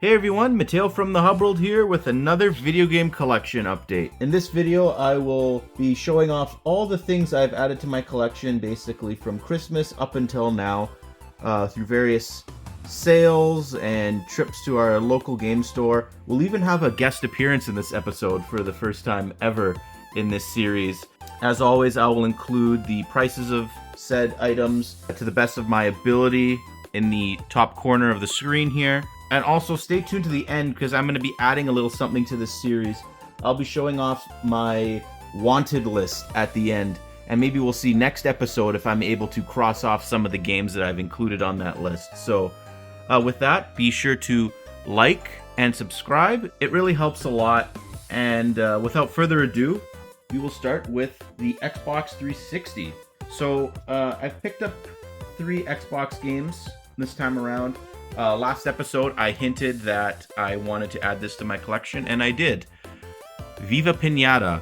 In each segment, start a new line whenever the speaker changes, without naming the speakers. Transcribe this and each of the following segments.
Hey everyone, Matteo from the Hub World here with another video game collection update. In this video, I will be showing off all the things I've added to my collection basically from Christmas up until now through various sales and trips to our local game store. We'll even have a guest appearance in this episode for the first time ever in this series. As always, I will include the prices of said items to the best of my ability in the top corner of the screen here. And also stay tuned to the end because I'm going to be adding a little something to this series. I'll be showing off my wanted list at the end. And maybe we'll see next episode if I'm able to cross off some of the games that I've included on that list. So with that, be sure to like and subscribe. It really helps a lot. And without further ado, we will start with the Xbox 360. So I've picked up 3 Xbox games this time around. Last episode, I hinted that I wanted to add this to my collection, and I did. Viva Pinata,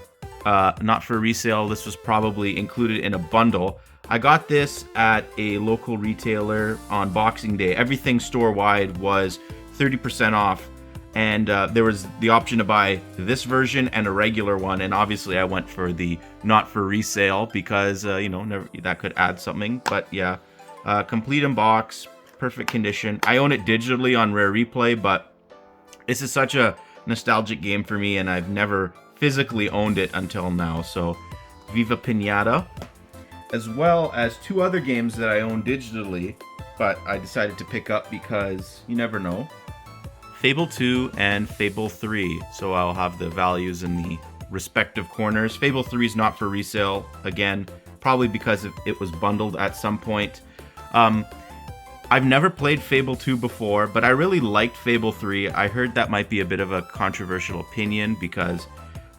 not for resale. This was probably included in a bundle. I got this at a local retailer on Boxing Day. Everything store-wide was 30% off, and there was the option to buy this version and a regular one, and obviously I went for the not for resale because, that could add something. But yeah, complete in box. Perfect condition. I own it digitally on Rare Replay, but this is such a nostalgic game for me, and I've never physically owned it until now. So, Viva Pinata, as well as 2 other games that I own digitally, but I decided to pick up because you never know. Fable 2 and Fable 3. So I'll have the values in the respective corners. Fable 3 is not for resale, again, probably because it was bundled at some point. I've never played Fable 2 before, but I really liked Fable 3. I heard that might be a bit of a controversial opinion because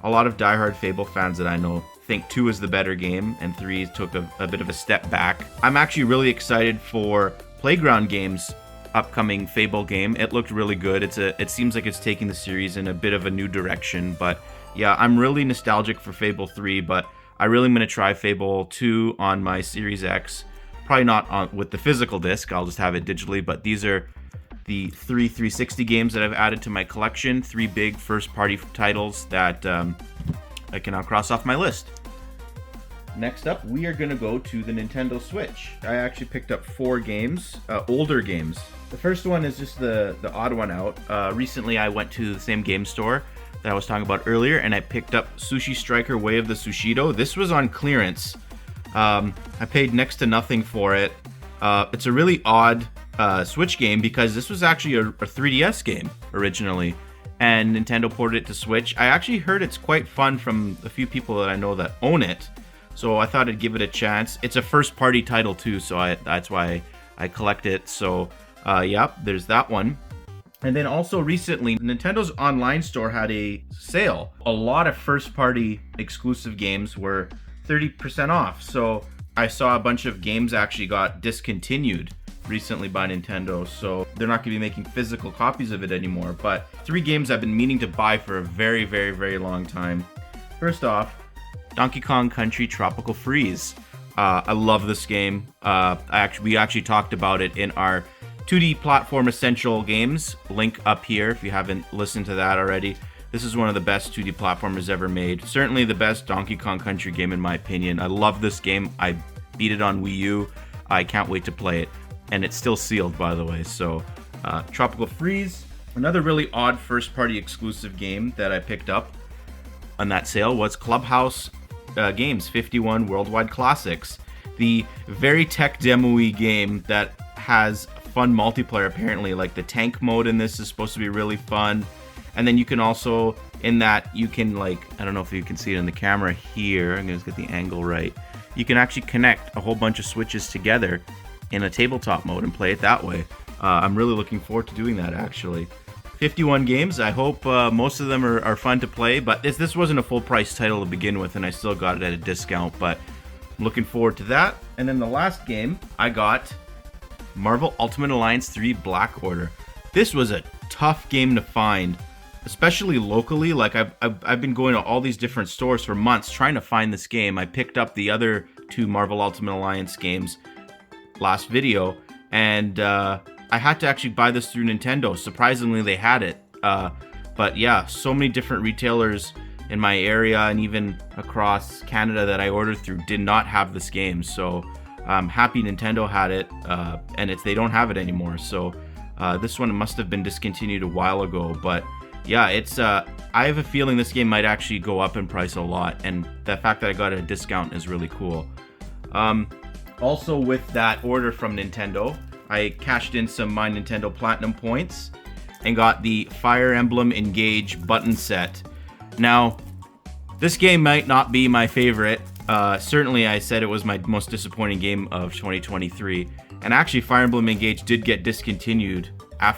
a lot of diehard Fable fans that I know think 2 is the better game and 3 took a bit of a step back. I'm actually really excited for Playground Games' upcoming Fable game. It looked really good. It seems like it's taking the series in a bit of a new direction, but yeah, I'm really nostalgic for Fable 3, but I really am going to try Fable 2 on my Series X. Probably not with the physical disc, I'll just have it digitally, but these are the 3 360 games that I've added to my collection. 3 big first-party titles that I can now cross off my list. Next up, we are going to go to the Nintendo Switch. I actually picked up 4 games, older games. The first one is just the odd one out. Recently, I went to the same game store that I was talking about earlier, and I picked up Sushi Striker Way of the Sushido. This was on clearance. I paid next to nothing for it. It's a really odd Switch game because this was actually a 3DS game originally, and Nintendo ported it to Switch. I actually heard it's quite fun from a few people that I know that own it, so I thought I'd give it a chance. It's a first-party title too, so that's why I collect it. So, there's that one. And then also recently, Nintendo's online store had a sale. A lot of first-party exclusive games were 30% off. So I saw a bunch of games actually got discontinued recently by Nintendo, so they're not going to be making physical copies of it anymore. But 3 games I've been meaning to buy for a very, very, very long time. First off, Donkey Kong Country Tropical Freeze. I love this game. We actually talked about it in our 2D Platform Essential Games. Link up here if you haven't listened to that already. This is one of the best 2D platformers ever made. Certainly the best Donkey Kong Country game in my opinion. I love this game. I beat it on Wii U. I can't wait to play it. And it's still sealed, by the way. So, Tropical Freeze. Another really odd first-party exclusive game that I picked up on that sale was Clubhouse Games 51 Worldwide Classics. The very tech demo-y game that has fun multiplayer apparently. Like the tank mode in this is supposed to be really fun. And then you can also, in that, you can I don't know if you can see it in the camera here. I'm going to get the angle right. You can actually connect a whole bunch of switches together in a tabletop mode and play it that way. I'm really looking forward to doing that, actually. 51 games. I hope most of them are fun to play, but this wasn't a full-price title to begin with, and I still got it at a discount, but I'm looking forward to that. And then the last game, I got Marvel Ultimate Alliance 3 Black Order. This was a tough game to find, especially locally. Like I've been going to all these different stores for months trying to find this game. I picked up the other 2 Marvel Ultimate Alliance games last video, and I had to actually buy this through Nintendo. Surprisingly, they had it. But yeah, so many different retailers in my area and even across Canada that I ordered through did not have this game. So I'm happy Nintendo had it, and they don't have it anymore. So this one must have been discontinued a while ago. But yeah, it's I have a feeling this game might actually go up in price a lot, and the fact that I got a discount is really cool. Also, with that order from Nintendo, I cashed in some My Nintendo Platinum points and got the Fire Emblem Engage button set. Now, this game might not be my favorite. Certainly, I said it was my most disappointing game of 2023. And actually, Fire Emblem Engage did get discontinued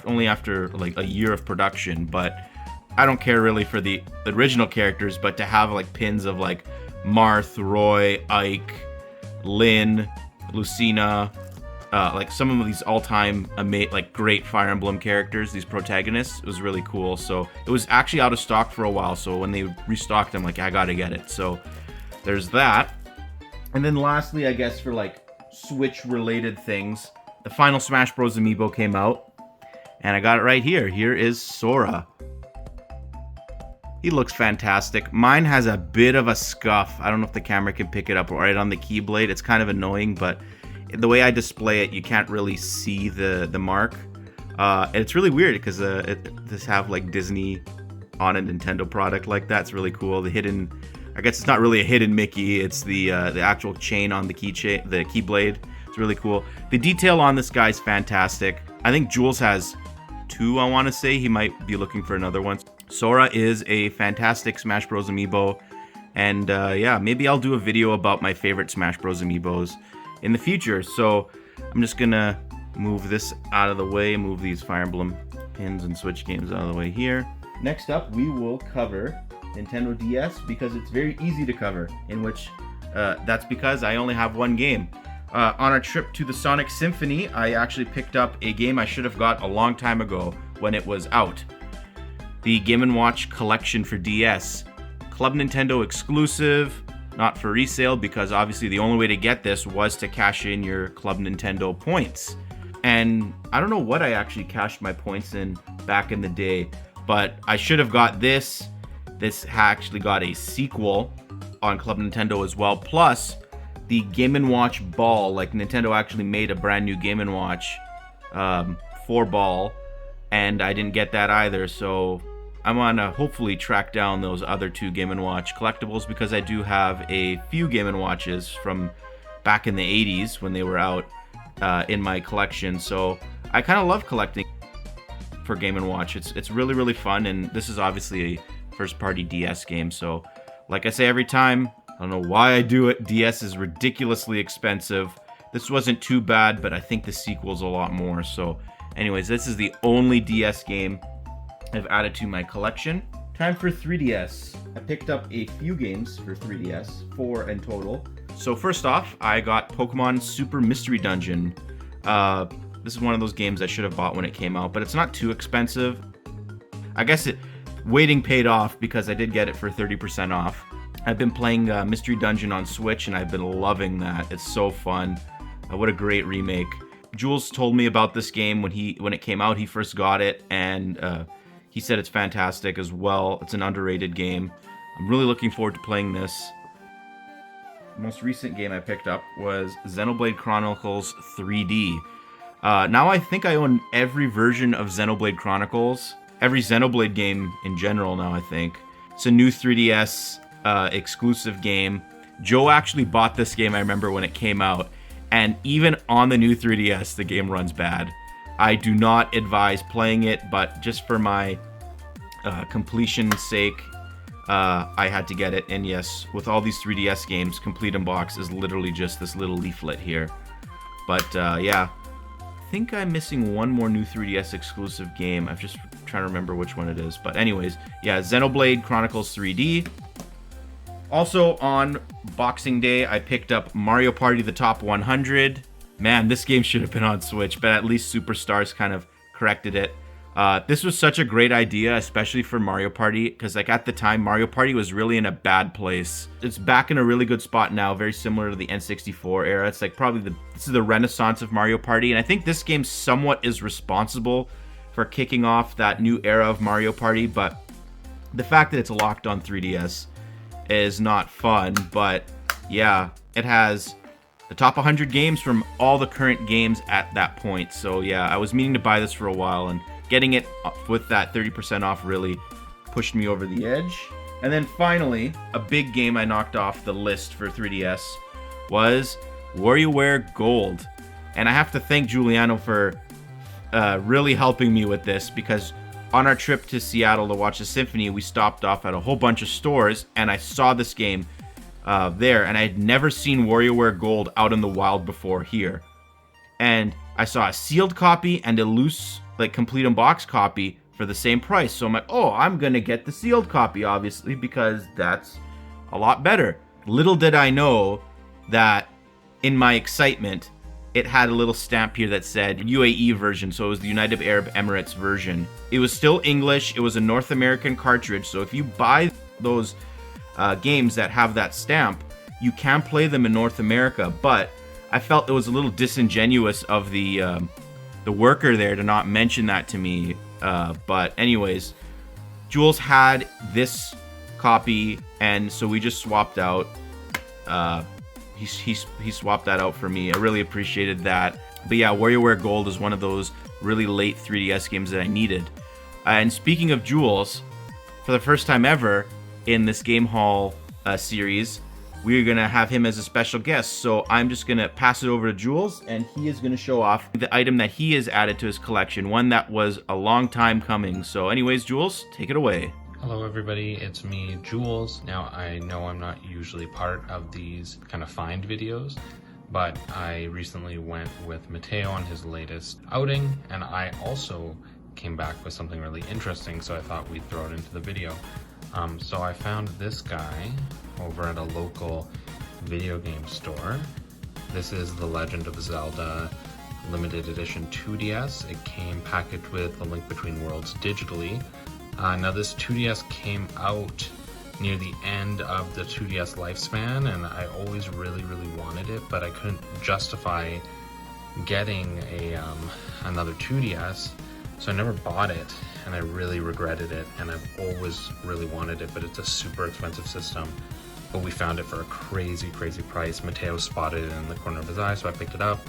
only after like a year of production. But I don't care really for the original characters, but to have like pins of like Marth, Roy, Ike, Lynn, Lucina, like some of these all-time like great Fire Emblem characters, these protagonists, it was really cool. So it was actually out of stock for a while, so when they restocked, I'm like, I gotta get it. So there's that. And then lastly, I guess for like Switch related things, the final Smash Bros. Amiibo came out, and I got it right here. Here is Sora. He looks fantastic. Mine has a bit of a scuff. I don't know if the camera can pick it up right on the keyblade. It's kind of annoying, but the way I display it, you can't really see the mark. And it's really weird because this have like Disney on a Nintendo product like that. It's really cool. The hidden, I guess it's not really a hidden Mickey. It's the actual chain on the keychain, the keyblade. It's really cool. The detail on this guy's fantastic. I think Jules has 2. I want to say he might be looking for another one. Sora is a fantastic Smash Bros. Amiibo. And yeah, maybe I'll do a video about my favorite Smash Bros. Amiibos in the future. So I'm just gonna move this out of the way, move these Fire Emblem pins and Switch games out of the way here. Next up, we will cover Nintendo DS because it's very easy to cover, in which that's because I only have one game. On our trip to the Sonic Symphony, I actually picked up a game I should have got a long time ago when it was out. The Game & Watch collection for DS. Club Nintendo exclusive, not for resale, because obviously the only way to get this was to cash in your Club Nintendo points. And I don't know what I actually cashed my points in back in the day, but I should have got this. This actually got a sequel on Club Nintendo as well, plus the Game & Watch ball. Like, Nintendo actually made a brand new Game & Watch for ball, and I didn't get that either, so I'm gonna hopefully track down those other 2 Game & Watch collectibles, because I do have a few Game & Watches from back in the 80s when they were out in my collection. So I kind of love collecting for Game & Watch. It's really, really fun, and this is obviously a first-party DS game. So like I say every time, I don't know why I do it. DS is ridiculously expensive. This wasn't too bad, but I think the sequel's a lot more. So anyways, this is the only DS game I've added to my collection. Time for 3DS. I picked up a few games for 3DS, 4 in total. So first off, I got Pokemon Super Mystery Dungeon. This is one of those games I should have bought when it came out, but it's not too expensive. I guess waiting paid off because I did get it for 30% off. I've been playing Mystery Dungeon on Switch, and I've been loving that. It's so fun. What a great remake. Jules told me about this game when it came out. He first got it, and he said it's fantastic as well. It's an underrated game. I'm really looking forward to playing this. The most recent game I picked up was Xenoblade Chronicles 3D. Now I think I own every version of Xenoblade Chronicles. Every Xenoblade game in general now, I think. It's a new 3DS exclusive game. Joe actually bought this game, I remember, when it came out. And even on the new 3DS, the game runs bad. I do not advise playing it, but just for my completion's sake, I had to get it. And yes, with all these 3DS games, Complete in Box is literally just this little leaflet here. But yeah, I think I'm missing one more new 3DS exclusive game. I'm just trying to remember which one it is. But anyways, yeah, Xenoblade Chronicles 3D. Also on Boxing Day, I picked up Mario Party The Top 100. Man, this game should have been on Switch, but at least Superstars kind of corrected it. This was such a great idea, especially for Mario Party, because like at the time, Mario Party was really in a bad place. It's back in a really good spot now, very similar to the N64 era. It's like probably this is the renaissance of Mario Party, and I think this game somewhat is responsible for kicking off that new era of Mario Party, but the fact that it's locked on 3DS is not fun. But yeah, it has the top 100 games from all the current games at that point. So yeah, I was meaning to buy this for a while, and getting it with that 30% off really pushed me over the edge. And then finally, a big game I knocked off the list for 3DS was WarioWare Gold. And I have to thank Giuliano for really helping me with this, because on our trip to Seattle to watch the symphony, we stopped off at a whole bunch of stores, and I saw this game there, and I had never seen WarioWare Gold out in the wild before here. And I saw a sealed copy and a loose, like, complete unboxed copy for the same price. So I'm like, oh, I'm gonna get the sealed copy, obviously, because that's a lot better. Little did I know that in my excitement, it had a little stamp here that said UAE version, so it was the United Arab Emirates version. It was still English, it was a North American cartridge, so if you buy those games that have that stamp, you can play them in North America, but I felt it was a little disingenuous of the worker there to not mention that to me. But anyways, Jules had this copy, and so we just swapped out. He swapped that out for me. I really appreciated that. But yeah, WarioWare Gold is one of those really late 3DS games that I needed. And speaking of Jules, for the first time ever in this Game Hall series, we're going to have him as a special guest. So I'm just going to pass it over to Jules, and he is going to show off the item that he has added to his collection, one that was a long time coming. So anyways, Jules, take it away.
Hello everybody, it's me, Jules. Now I know I'm not usually part of these kind of find videos, but I recently went with Matteo on his latest outing, and I also came back with something really interesting, so I thought we'd throw it into the video. So I found this guy over at a local video game store. This is The Legend of Zelda limited edition 2DS. It came packaged with A Link Between Worlds digitally. Now this 2DS came out near the end of the 2DS lifespan, and I always really wanted it, but I couldn't justify getting another 2DS, so I never bought it, and I really regretted it, and I've always really wanted it, but it's a super expensive system. But we found it for a crazy price. Matteo spotted it in the corner of his eye, so I picked it up.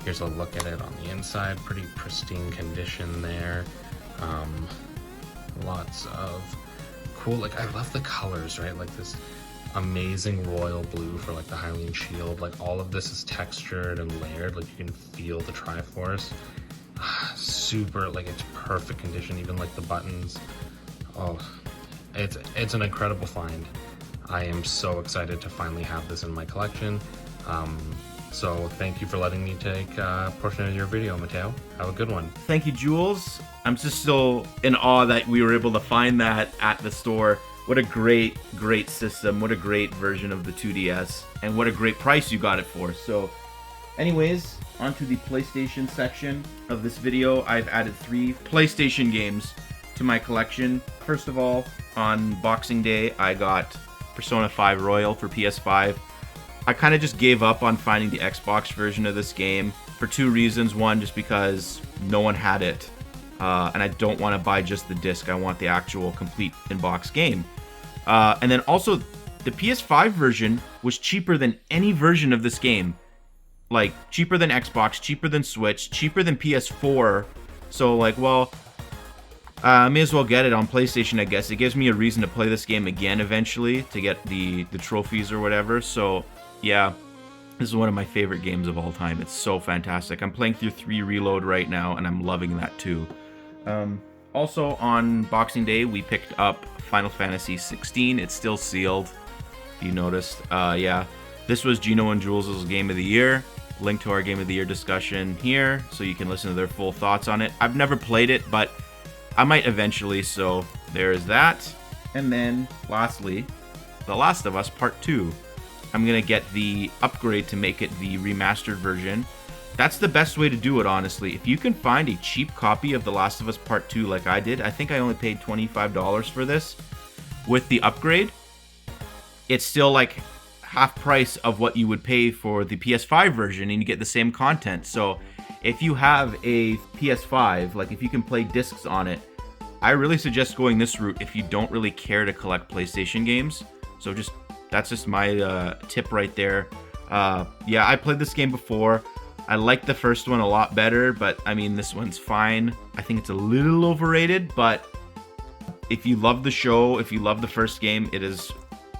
Here's a look at it on the inside. Pretty pristine condition there. Lots of cool, like, I love the colors, right? Like this amazing royal blue for like the Hylian shield. Like all of this is textured and layered. Like you can feel the Triforce. Super, like it's perfect condition. Even like the buttons. Oh, it's an incredible find. I am so excited to finally have this in my collection. So thank you for letting me take a portion of your video, Matteo. Have a good one.
Thank you, Jules. I'm just still in awe that we were able to find that at the store. What a great system. What a great version of the 2DS. And what a great price you got it for. So anyways, onto the PlayStation section of this video. I've added 3 PlayStation games to my collection. First of all, on Boxing Day, I got Persona 5 Royal for PS5. I kind of just gave up on finding the Xbox version of this game for 2 reasons. One, just because no one had it, and I don't want to buy just the disc. I want the actual complete in-box game. And then also, the PS5 version was cheaper than any version of this game. Like, cheaper than Xbox, cheaper than Switch, cheaper than PS4. So, like, well, I may as well get it on PlayStation, I guess. It gives me a reason to play this game again eventually, to get the trophies or whatever. So yeah, this is one of my favorite games of all time. It's so fantastic. I'm playing through 3 Reload right now, and I'm loving that too. Also, on Boxing Day, we picked up Final Fantasy 16. It's still sealed, if you noticed. Yeah, this was Gino and Jules' Game of the Year. Link to our Game of the Year discussion here, so you can listen to their full thoughts on it. I've never played it, but I might eventually, so there is that. And then, lastly, The Last of Us Part 2. I'm going to get the upgrade to make it the remastered version. that's the best way to do it, honestly. If you can find a cheap copy of The Last of Us Part 2 like I did, I think I only paid $25 for this with the upgrade. It's still like half price of what you would pay for the PS5 version, and you get the same content. So if you have a PS5, like if you can play discs on it, I really suggest going this route if you don't really care to collect PlayStation games. So that's just my tip right there. Yeah, I played this game before. I liked the first one a lot better, but I mean, this one's fine. I think it's a little overrated, but if you love the show, if you love the first game, it is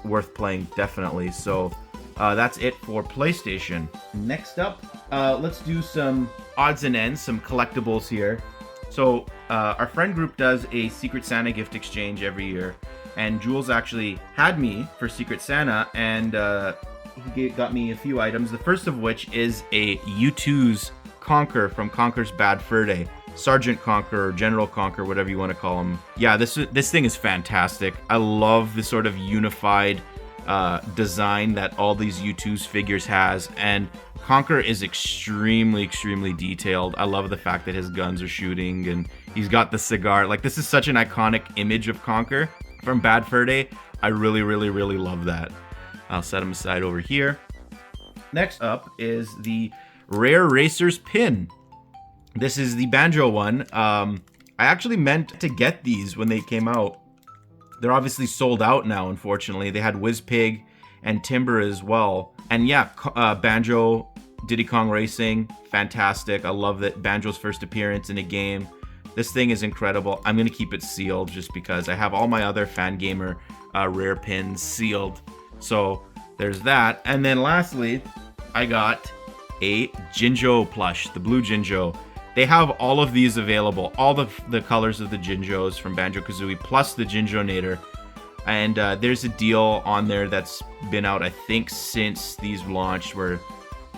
worth playing, definitely. So that's it for PlayStation. Next up, let's do some odds and ends, some collectibles here. So our friend group does a Secret Santa gift exchange every year, and Jules actually had me for Secret Santa, and he got me a few items. The first of which is a U2's Conker from Conker's Bad Fur Day. Sergeant Conker or General Conker, whatever you want to call him. Yeah, this thing is fantastic. I love the sort of unified design that all these U2's figures has, and Conker is extremely, extremely detailed. I love the fact that his guns are shooting, and he's got the cigar. Like, this is such an iconic image of Conker from Bad Fur Day. I really, really, really love that. I'll set him aside over here. Next up is the Rare Racers pin. This is the Banjo one. I actually meant to get these when they came out. They're obviously sold out now, unfortunately. They had Whizpig and Timber as well. And yeah, Banjo, Diddy Kong Racing, fantastic. I love that Banjo's first appearance in a game. This thing is incredible. I'm going to keep it sealed just because I have all my other Fangamer rare pins sealed. So there's that. And then lastly, I got a Jinjo plush, the blue Jinjo. They have all of these available, all the colors of the Jinjos from Banjo-Kazooie, plus the Jinjonator. And there's a deal on there that's been out, I think, since these launched, where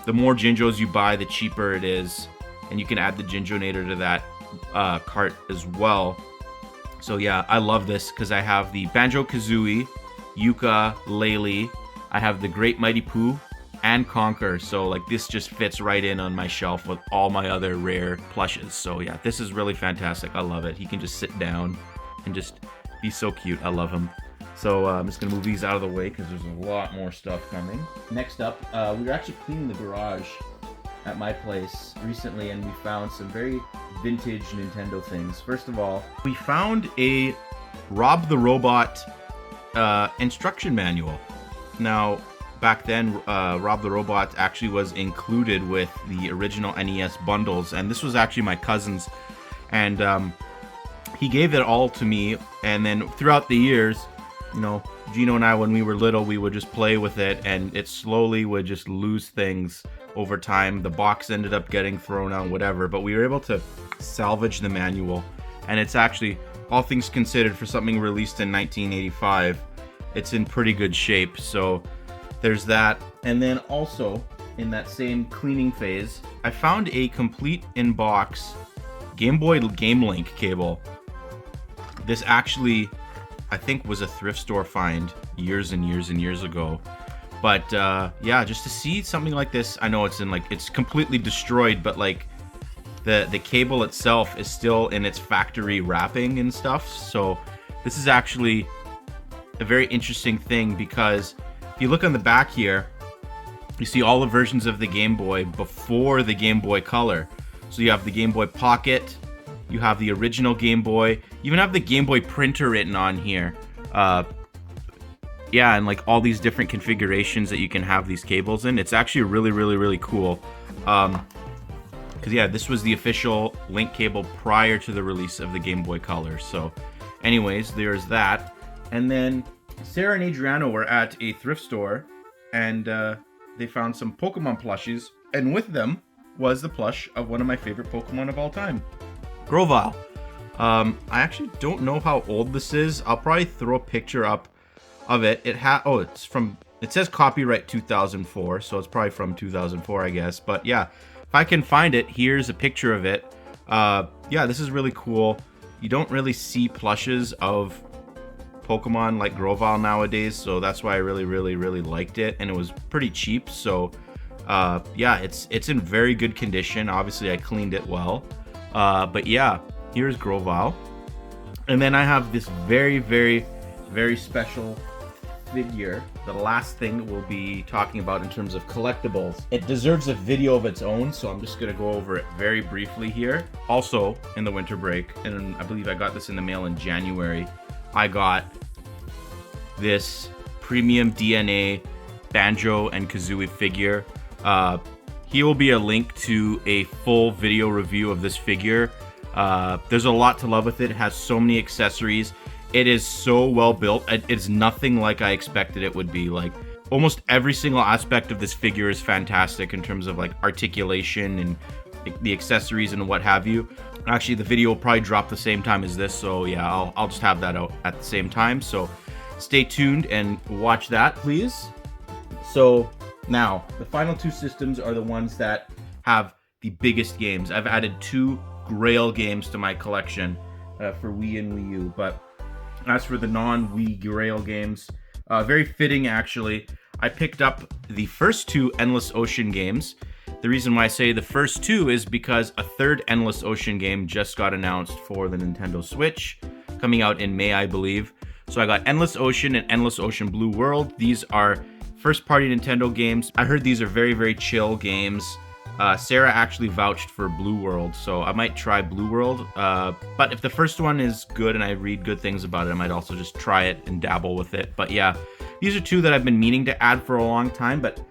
the more Jinjos you buy, the cheaper it is. And you can add the Jinjonator to that cart as well. So yeah, I love this because I have the Banjo-Kazooie, Yuka, Laylee. I have the Great Mighty Pooh and Conker, so like this just fits right in on my shelf with all my other rare plushes. So yeah, this is really fantastic. I love it. He can just sit down and just be so cute. I love him. So I'm just gonna move these out of the way because there's a lot more stuff coming. Next up, we were actually cleaning the garage at my place recently, and we found some very vintage Nintendo things. First of all, we found a Rob the Robot instruction manual. Now, back then, Rob the Robot actually was included with the original NES bundles, and this was actually my cousin's, and he gave it all to me. And then throughout the years, you know, Gino and I, when we were little, we would just play with it, and it slowly would just lose things over time. The box ended up getting thrown out, whatever, but we were able to salvage the manual, and it's actually, all things considered, for something released in 1985, it's in pretty good shape. So there's that. And then also, in that same cleaning phase, I found a complete in-box Game Boy Game Link cable. This actually, I think, was a thrift store find years and years and years ago. But yeah, just to see something like this, I know it's it's completely destroyed, but like the cable itself is still in its factory wrapping and stuff. So this is actually a very interesting thing, because if you look on the back here, you see all the versions of the Game Boy before the Game Boy Color. So you have the Game Boy Pocket, you have the original Game Boy, you even have the Game Boy printer written on here. Yeah, and like all these different configurations that you can have these cables in. It's actually really, really, really cool. Because yeah, this was the official link cable prior to the release of the Game Boy Color. So anyways, there's that. And then Sarah and Adriano were at a thrift store, and they found some Pokemon plushies, and with them was the plush of one of my favorite Pokemon of all time, Grovyle. I actually don't know how old this is. I'll probably throw a picture up of it. It says copyright 2004, so it's probably from 2004, I guess. But yeah, if I can find it, here's a picture of it. Yeah, this is really cool. You don't really see plushes of Pokemon like Grovyle nowadays, so that's why I really, really, really liked it, and it was pretty cheap. So Yeah, it's in very good condition. Obviously, I cleaned it well. But yeah, here's Grovyle. And then I have this very, very, very special figure. The last thing we'll be talking about in terms of collectibles. It deserves a video of its own, so I'm just gonna go over it very briefly here. Also, in the winter break, and I believe I got this in the mail in January, I got this premium DNA Banjo and Kazooie figure. Here will be a link to a full video review of this figure. There's a lot to love with it. It has so many accessories. It is so well built. It's nothing like I expected it would be. Like, almost every single aspect of this figure is fantastic in terms of like articulation and the accessories and what have you. Actually, the video will probably drop the same time as this, so yeah, I'll just have that out at the same time. So stay tuned and watch that, please. So now, the final two systems are the ones that have the biggest games. I've added 2 Grail games to my collection for Wii and Wii U, but as for the non-Wii Grail games, very fitting actually. I picked up the first 2 Endless Ocean games. The reason why I say the first 2 is because a third Endless Ocean game just got announced for the Nintendo Switch, coming out in May, I believe. So I got Endless Ocean and Endless Ocean Blue World. These are first-party Nintendo games. I heard these are very, very chill games. Sarah actually vouched for Blue World, so I might try Blue World. But if the first one is good and I read good things about it, I might also just try it and dabble with it. But yeah, these are 2 that I've been meaning to add for a long time, but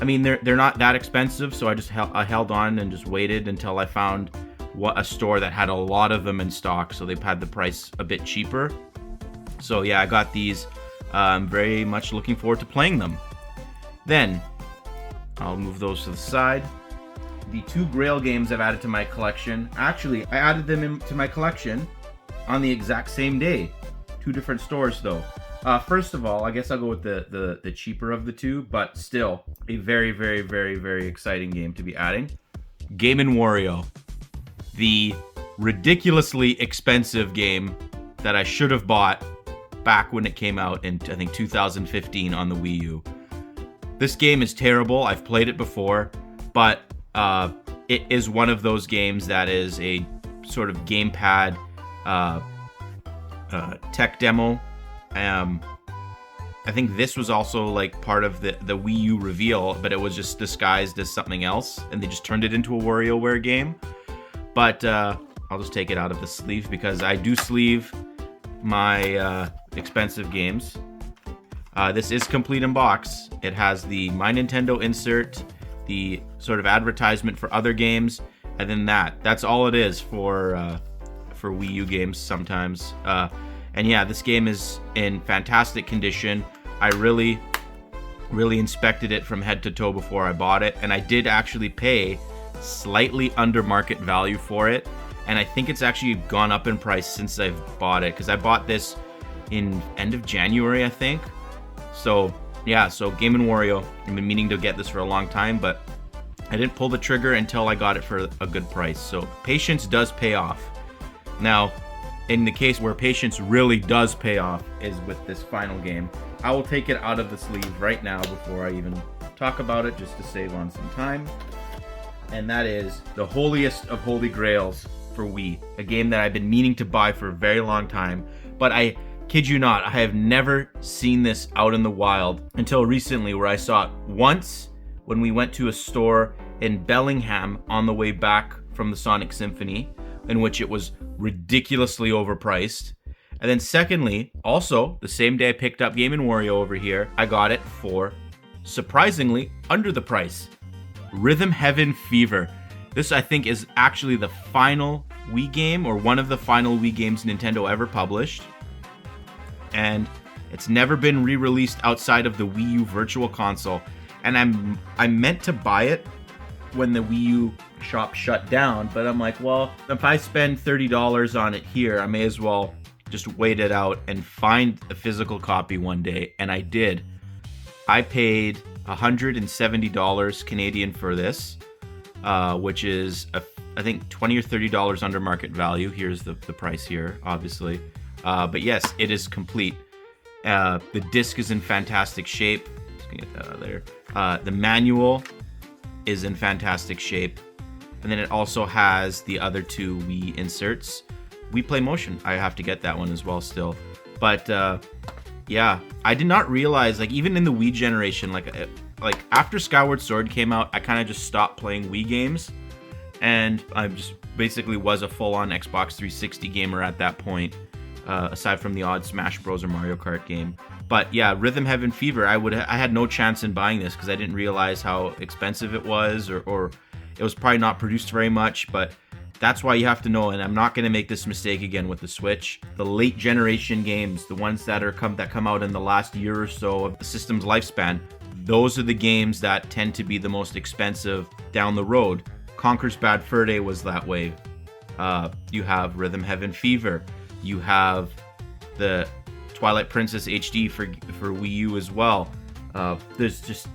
I mean, they're not that expensive, so I held on and just waited until I found a store that had a lot of them in stock, so they've had the price a bit cheaper. So yeah, I got these. I'm very much looking forward to playing them. Then I'll move those to the side. The 2 Grail games I've added to my collection. Actually, I added them into my collection on the exact same day. 2 different stores though. First of all, I guess I'll go with the cheaper of the 2, but still a very, very, very, very exciting game to be adding. Game & Wario. The ridiculously expensive game that I should have bought back when it came out in, I think, 2015 on the Wii U. This game is terrible. I've played it before, but it is one of those games that is a sort of gamepad tech demo. I think this was also like part of the Wii U reveal, but it was just disguised as something else, and they just turned it into a WarioWare game. But I'll just take it out of the sleeve because I do sleeve my expensive games. This is complete in box. It has the My Nintendo insert, the sort of advertisement for other games, and then that's all it is for Wii U games sometimes. And yeah, this game is in fantastic condition. I really, really inspected it from head to toe before I bought it, and I did actually pay slightly under market value for it, and I think it's actually gone up in price since I've bought it, because I bought this in end of January, I think. So yeah, so Game & Wario, I've been meaning to get this for a long time, but I didn't pull the trigger until I got it for a good price. So patience does pay off. Now, in the case where patience really does pay off is with this final game. I will take it out of the sleeve right now before I even talk about it, just to save on some time. And that is the holiest of holy grails for Wii, a game that I've been meaning to buy for a very long time, but I kid you not, I have never seen this out in the wild until recently, where I saw it once when we went to a store in Bellingham on the way back from the Sonic Symphony, in which it was ridiculously overpriced. And then secondly, also the same day I picked up Game & Wario over here, I got it for surprisingly under the price. Rhythm Heaven Fever. This, I think, is actually the final Wii game, or one of the final Wii games Nintendo ever published. And it's never been re-released outside of the Wii U Virtual Console. And I meant to buy it when the Wii U shop shut down, but I'm like, well, if I spend $30 on it here, I may as well just wait it out and find a physical copy one day. And I did. I paid $170 Canadian for this, which is I think $20 or $30 under market value. Here's the price here, obviously. But yes, it is complete. The disc is in fantastic shape. looking at that there. The manual is in fantastic shape. And then it also has the other two Wii inserts. Wii Play Motion, I have to get that one as well still. But yeah, I did not realize, like, even in the Wii generation, like after Skyward Sword came out, I kind of just stopped playing Wii games. And I just basically was a full-on Xbox 360 gamer at that point, aside from the odd Smash Bros. Or Mario Kart game. But yeah, Rhythm Heaven Fever, I had no chance in buying this because I didn't realize how expensive it was, or it was probably not produced very much, but that's why you have to know, and I'm not going to make this mistake again with the Switch. The late generation games, the ones that come out in the last year or so of the system's lifespan, those are the games that tend to be the most expensive down the road. Conker's Bad Fur Day was that way. You have Rhythm Heaven Fever. You have the Twilight Princess HD for Wii U as well. There's just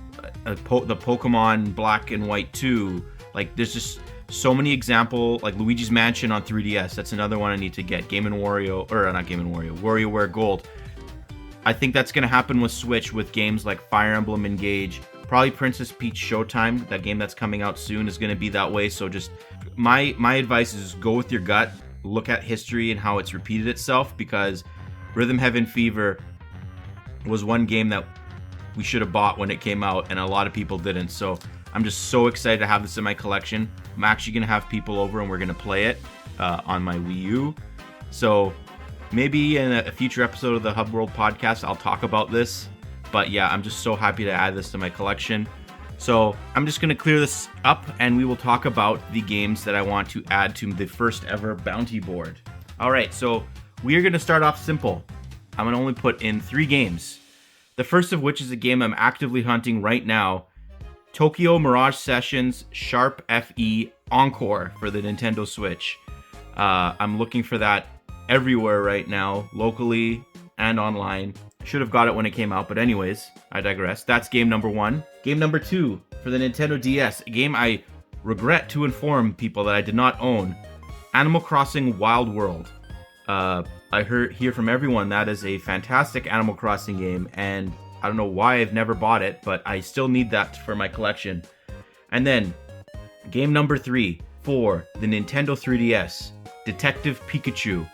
the Pokemon Black and White 2. Like, there's just so many examples, like Luigi's Mansion on 3DS. That's another one I need to get. WarioWare Gold. I think that's going to happen with Switch with games like Fire Emblem Engage. Probably Princess Peach Showtime, that game that's coming out soon, is going to be that way. So just my advice is go with your gut. Look at history and how it's repeated itself, because Rhythm Heaven Fever was one game that we should have bought when it came out, and a lot of people didn't. So I'm just so excited to have this in my collection. I'm actually going to have people over and we're going to play it on my Wii U. So maybe in a future episode of the Hub World podcast, I'll talk about this. But yeah, I'm just so happy to add this to my collection. So I'm just going to clear this up and we will talk about the games that I want to add to the first ever bounty board. All right, so we are going to start off simple. I'm going to only put in 3 games. The first of which is a game I'm actively hunting right now. Tokyo Mirage Sessions Sharp FE Encore for the Nintendo Switch. I'm looking for that everywhere right now, locally and online. Should have got it when it came out, but anyways, I digress. That's game number 1. Game number 2 for the Nintendo DS, a game I regret to inform people that I did not own. Animal Crossing Wild World. I hear from everyone that is a fantastic Animal Crossing game, and I don't know why I've never bought it, but I still need that for my collection. And then, game number 3 for the Nintendo 3DS, Detective Pikachu.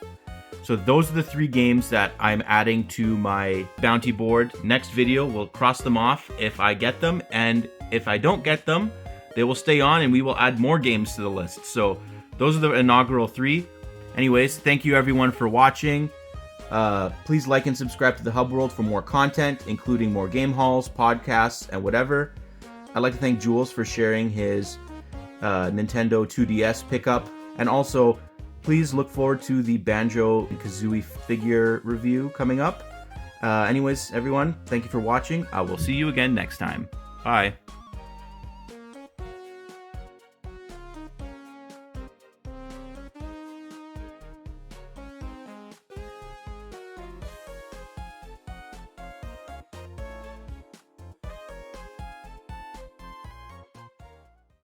So those are the 3 games that I'm adding to my bounty board. Next video, we'll cross them off if I get them, and if I don't get them, they will stay on and we will add more games to the list. So those are the inaugural 3. Anyways, thank you everyone for watching. Please like and subscribe to the Hub World for more content, including more game hauls, podcasts, and whatever. I'd like to thank Jules for sharing his Nintendo 2DS pickup. And also, please look forward to the Banjo-Kazooie figure review coming up. Anyways, everyone, thank you for watching. I will see you again next time. Bye.